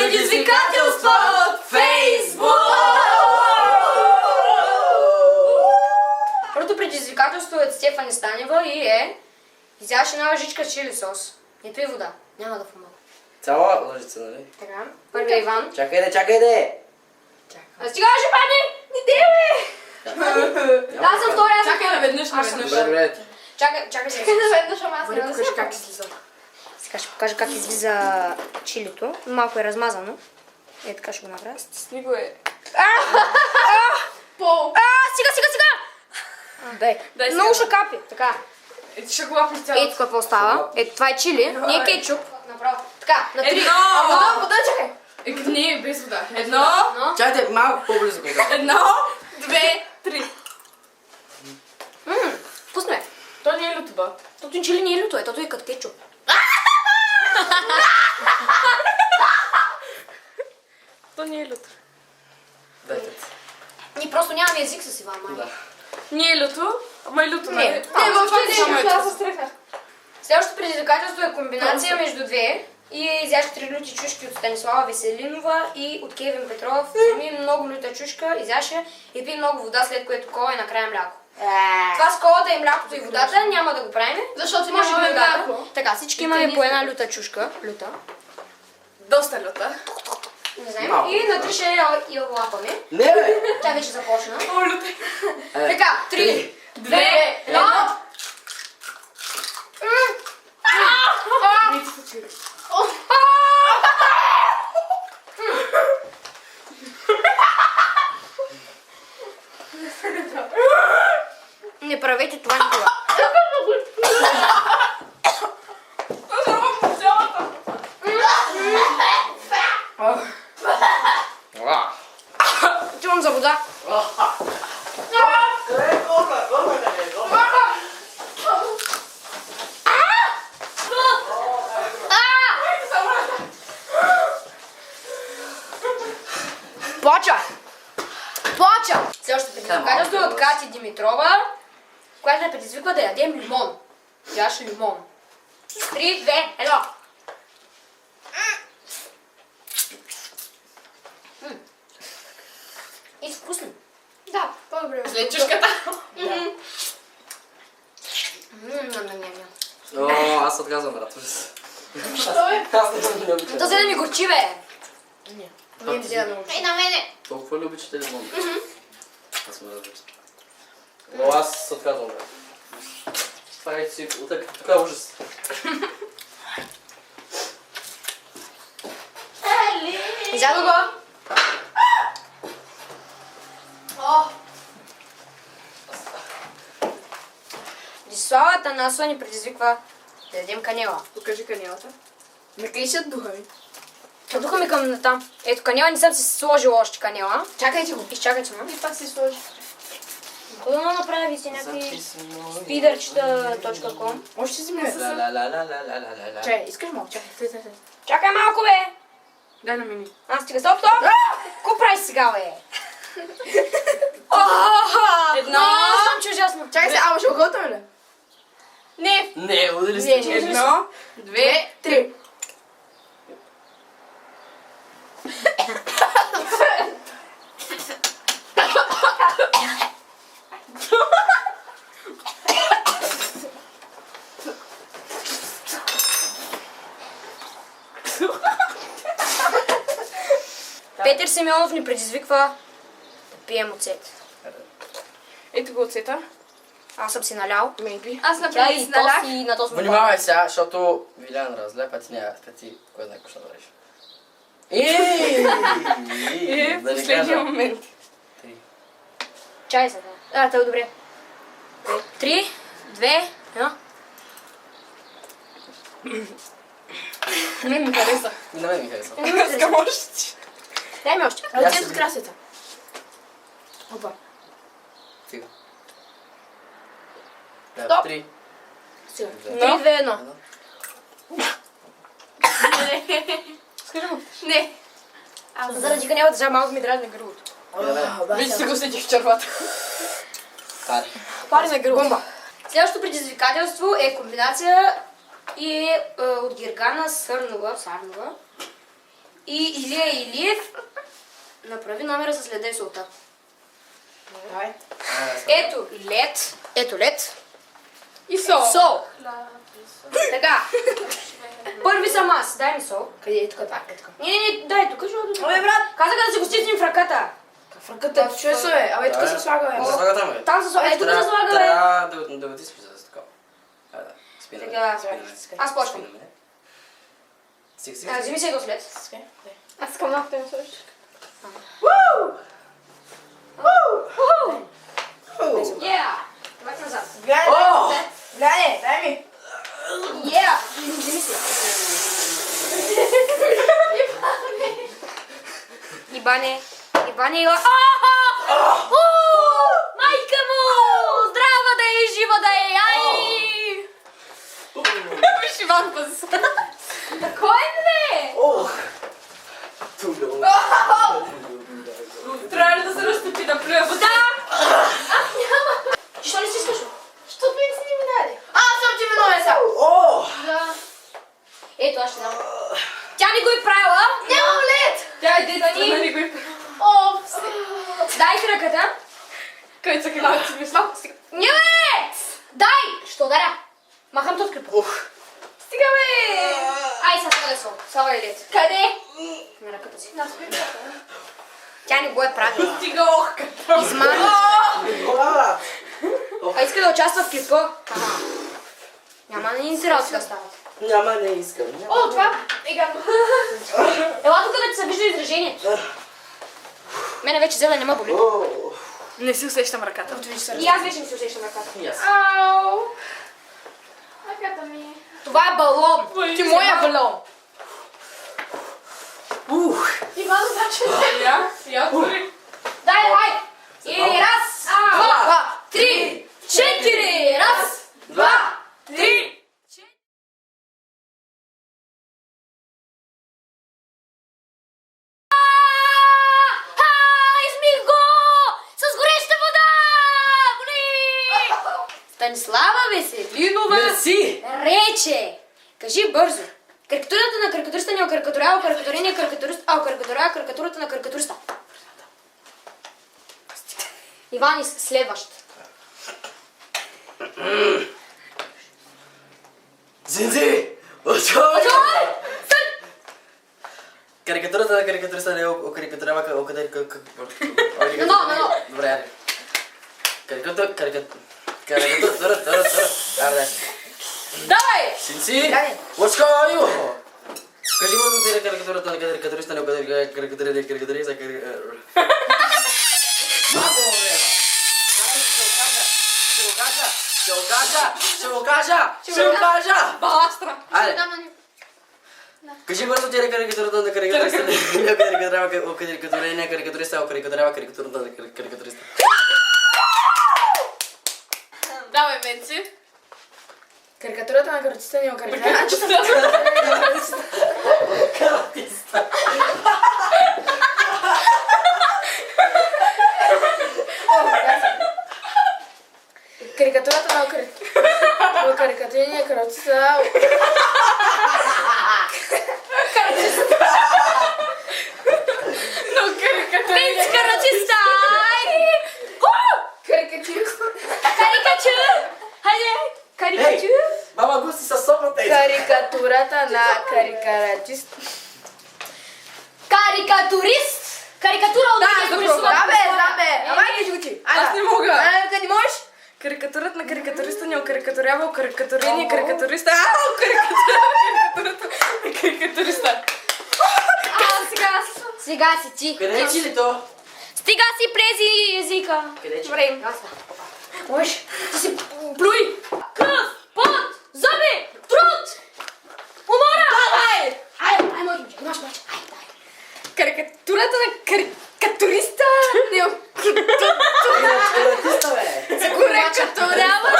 Предизвикателство от Фейсбук! Първото предизвикателство е от Стефани Станева и е: изяш една лъжичка чили сос. Не пий вода, няма да помогна. Цяла лъжица, нали? Така, първият Иван. Чакай де! А стига ще падне! Не делай! Аз съм втори, аз съм Чакай наведнъж. Добре. Чакай сега. Наведнъж, ама аз Бъде, не покажи знам как излиза. Сега ще покажа как излиза чилито. Малко е размазано. Е, така ще го направя. Стисни го е. Стига! Дай. Много ще капи. Така. Ето ще го лапиш Ето цялото. какво става. Ето това е чили. Не е кетчуп. Направо. Така, на 3. Едно! Вода, чакай. Не, без вода. Едно, Чакайте малко по-близо към това. едно, две, три. Вкусно е. То не е люто, ба. Тото чили не е люто, тото е като кетчуп. То не е люто. Дайте. Ние просто нямаме език с Иван, май. Да. Не е люто, ама е люто, нали? въобще не е люто. Аз се стрехнах. Следващото предизвикателство е комбинация между две и е изяж 3 люти чушки от Станислава Веселинова и от Кевин Петров. Вземи много люта чушка, изяша и пи много вода, след което кола и накрая мляко. Това с колата и млякото и водата няма да го правим, Защото може би нямаме водата. мляко. Така, всички имаме по една люта чушка. Люта. Доста люта. Не знам. Малко, И на да. 3 ще я лапаме. Не бе! Тя вече започна. О, люта. Така, 3, 2, 1. Не ти се чури. Не правете това никога. Чувам за вода. Плача! Следващото предизвикателство е от Кати Димитрова, която ме предизвиква да ядем лимон. Яш лимон. 3, 2, 1. И са вкусни. Да, по-добре. След чушката. О, аз отказвам, брат. Ужас. Що е? Аз не обичам. Да се да ми горчи, бе. Не ми взе да научи. На мене. Толкова ли обичате лимон? Аз ме разбира. Но аз отказвам, брат. Това е си... Тук е ужас. Изядо го. Дислава Танасова ни предизвиква да ядем канела. Покажи канелата. Не кайшат духа ми. Духа ми към там. Ето канела, не съм си сложила още канела. Чакайте го. Изчакайте ме. И пак си сложи. Какво да направи си някакви spiderчета.com. Още си ме. Ла-ла-ла-ла-ла-ла-ла. Чай, искаш малко? Чакай. Чакай малко, бе. Дай на мини. Стига, стоп! Ко прави сега, бе? Едно. Аз съм ужасно. Чакай се, ама ще го готвим ли? Не. Не, удали Не, сте. не. Едно, две, три. Петър Семенов ни предизвиква да пием оцет. Ето го оцета. Аз съм си налял. Maybe. Аз Тя направих и си налях. тоси на този Внимавай сега, защото Вилян разлепа ти няма, ти кой знае какво ще направиш. Е, в Да не последния кажа. момент. Чай сега. Това е добре. 3, 2, 1. Не ми хареса. И на мен ми харесва. Искам още. Дай ми още. Я Оцет си- с красица. Опа. Стига. Стоп. Да, 3. Сега. Да. 3, 2, 1. Скажи му. Не. Заради канелата сега малко ми дразни гърлото. Вече се го усетих в червата. Пари. Пари на гърлото. Следващото предизвикателство е комбинация и от гергана Сарнова и Илия Илиев направи номера с леда и солта. Давай. Ето лед. Ето лед. И сол. Сол. Така. Първи съм аз. Дай ми сол. Къде е тук така? Не, дай тук, защото... Абе, брат! Казаха да си го стиснем в ръката. В ръката, чуе се, бе. Абе, тук се слага, бе. Не се слага там, бе. Там се слага. Ето тук се слага, бе. Трябва да отиспи за такова. Да. Спинаме. Така, Спинаме. аз почвам. Спинаме. Стига. Вземи се го след. Аз искам малко да ме слушаш. Давай назад. Гледай, дай ми. Вземи се. Ибане. Майка му! Здрава да е, жива да е! Ай! Виж, Иван, пази се. Кой бе? Трябва ли да се разтопи да плюя вътре? Да! Ти що не си скашо? Що ми си ми даде? Съм ти виновен сега. Да. Ето, аз ще дам. Тя не го е правила. Нямам лед. Тя е детка ни. Нали го и Дай краката. Къде са малко си мисля? Не бе! Дай! Що дара? Махам tot клипа. Стига, бе! Ай, сега да съм. Сава е лед. Къде? На ръката си. Тя не го е правила. Стига, ох, като. Измами. А иска да участва в клипа. Няма да ни интересува да стават. Няма, не искам. О, това е гадно. Ела тук да ти се вижда изражението. Мене вече зеле не ме боли. Не си усещам ръката. И аз вече не си усещам ръката. Ау! Ръката ми. Това е балон. Ти моя балон. Иван, значи. Я отвори. Дай, ай! И раз, два, три, четири! Раз, два, три! Измих го! С гореща вода! Боли! Станислава Веселинова Мерси! рече. Кажи бързо. Карикатурата на карикатуриста не окарикатурява карикатурения карикатурист, а окарикатурява карикатурата на карикатуриста. Иван, следващ. Зинзи! Очой! Карикатурата на карикатуриста не окарикатурява Нано. Добре, аре. Карикатурата. Аре, Давай! Синси! Дай. What's going on? Кажи го за карикатурата на карикатуриста не карикатуриста. Ще го кажа! Баластра. Айде! Кажи бързо ти карикатурата на карикатуриста не карикатуриста, а карикатурата на карикатуриста. Давай, Венци. Карикатурата на каратиста не окарикатуриста. Каратиста. Карикатурата на карикатурния каратиста. Но карикатура. Венци каратиста! Карикатур! Хайде! Карикатур! Мама густи със сопата и... Карикатурата на карикатист. Карикатурист! Карикатура от Да, рисува. знам бе. Ама ти учи. Аз не мога. Къде можеш? Карикатурата на карикатуриста не окарикатурява окарикатурения карикатуриста. Карикатурата на карикатуриста. Сега си ти. Къде си ли то? Стига си плези езика. Къде си? Добре. Можеш. Ти си плюй. Кръв, пот, зъби, труд. Умора. Давай! Ай, мой. Наш. Ай, дай. Карикатурата на карикатуриста не Каратиста, бе! окарикатурява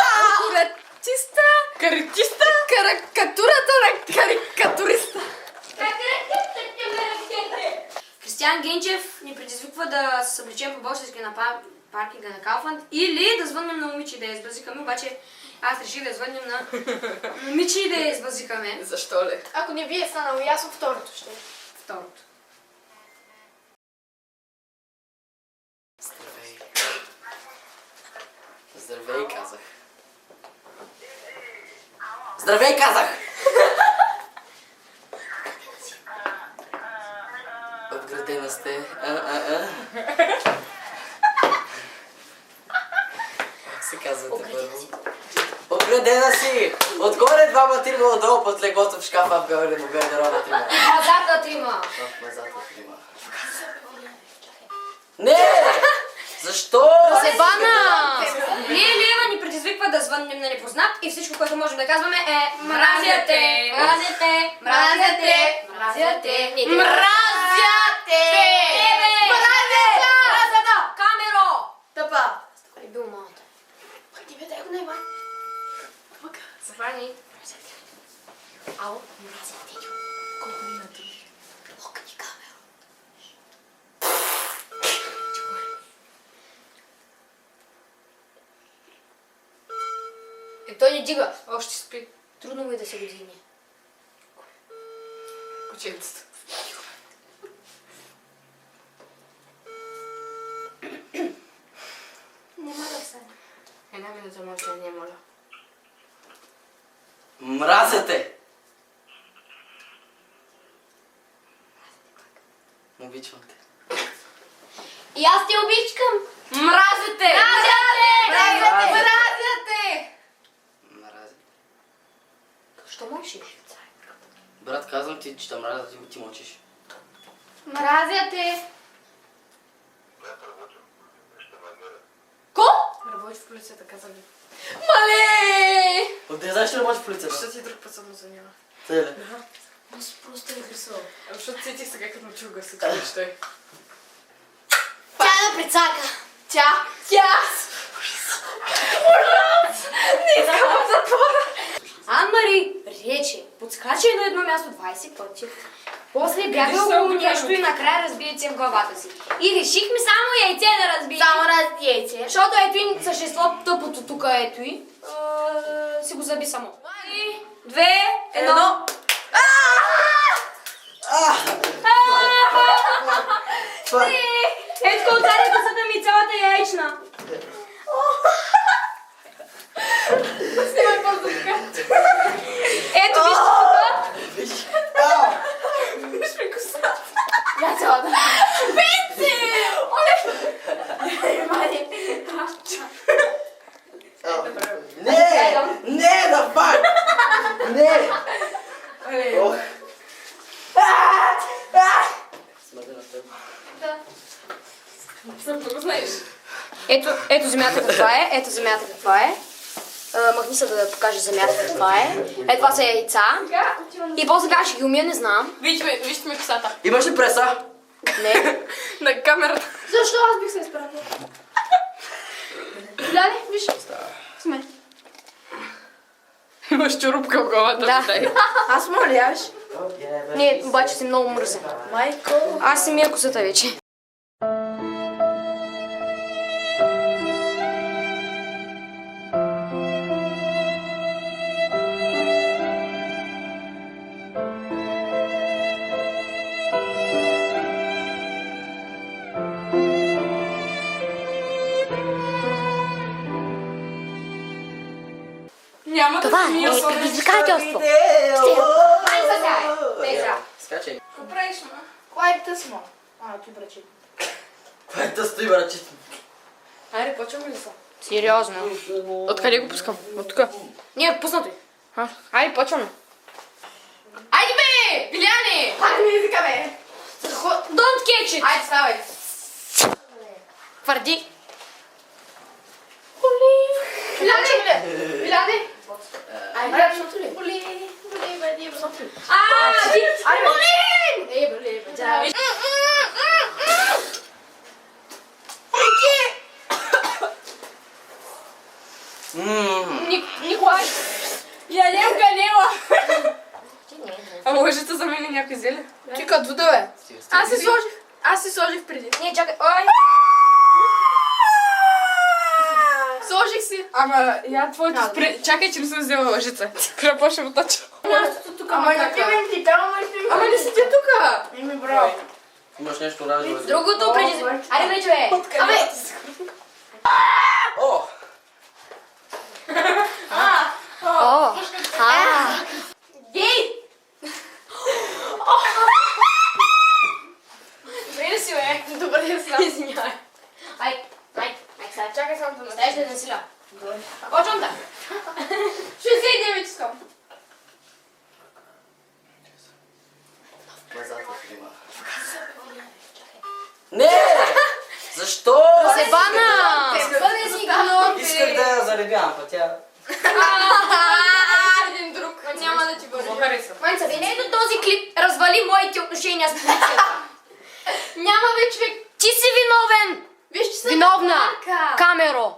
каратиста. Карикатурата на карикатуриста. Кристиан Генчев ни предизвиква да се съблечем по български на паркинга на Кауфланд или да звъннем на момиче да я избазикаме, обаче аз реших да звъннем на момиче и да я избазикаме. Защо ли? Ако не ви е станало ясно, второто ще. Второто. Здравей, казах! Обградена сте. Как се казвате първо? Обградена си! Отгоре двама, трима, отдолу под леглото в шкафа в гардероба трима. Мазата трима. В мазата трима. Не! Защо? Себана! Ние Лиева ни предизвиква да звъннем на непознат и всичко, което можем да казваме е мразя те, мразя те, мразя те, мразя те. Мразя да! Камеро! Тъпа. Е бил малата. Тебе дай го най-май. Забрани. Ало, мразя те. Колко минути? Локни камеро. Той не дига. Още спи. Трудно му е да се години. Кученцето. Няма да стане. Една минута мълчание, моля. Мразя те! Обичам те. И аз те обичкам. Мразя те! Мразя те! Мразя те! Мразя те! Мразя. Що мълчиш? Брат, казвам ти, че те мразя, ти мълчиш. Мразя те. Ко? Работи в полицията, каза ми. Мале! Откъде знаеш ли работи в полицията? Защо ти друг път съм занява? Те ли? Аз просто е рисувал. Защото сетих сега, като му чул гласа, че той. Тя да прецака. Тя! Не искам в затвора! Ан-Мари рече, подскача на едно място 20 пъти. После бяга около нещо и накрая разбие се в главата си. И решихме само яйце да разбие. яйце. Защото ето и същество тъпото тук ето и си го заби само. 3, 2, 1. Ето го отдаде късата ми цялата яйчна. Снимай по-добре. Ето виж тук. Виж ми косата. Я цялата. Пици! Не! Не, да пак! Не! Ох! Смърде на теб. Съм го знаеш. Ето земята каква е, ето земята каква е. Махни се да покажа земята каква е. Ето това са яйца. И после как ще ги умия, не знам. Вижте ми косата. Имаш ли преса? Не. На камерата. Защо аз бих се изпратил? Гледай, виж. Сме. Имаш чурупка в главата. Да. Аз моляваш. Не, обаче си много мръсен. Майко. Аз си мия косата вече. Няма да Това си мия е слънце. предизвикателство. Ай, сега. Скачай. Какво правиш, ма? Кой е тъсмо? Ти брачи. Кой е тъсто и брачи? Айде, почваме ли са? Сериозно. Откъде го пускам? От тук. Не, пуснато. Айде, почваме. Айде, бе! Биляни! Айде, ми езика, бе! Don't catch it! Айде, ставай. Твърди. Биляни! Биляни! Айде, защото ли? Ти... Айде, Николай! Я не угалила! А може да замени някой зеле? Ти като да бе? Аз си сложих преди. Не, чакай. Ой! Сложих си. Ама я твоето спре... Чакай, че не съм взела лъжица. Трябва почнем от начало. Ама не ти там, ама не седя тука. Еми, браво. Имаш нещо радио. Другото преди... Айде, вече бе! Абе! О! О! бягам, па тя... Един друг. Няма да ти бъде. Го харесвам. Манца, винаги до този клип развали моите отношения с полицията. Няма вече. Ти си виновен! Виж, че съм Виновна! така. Камеро!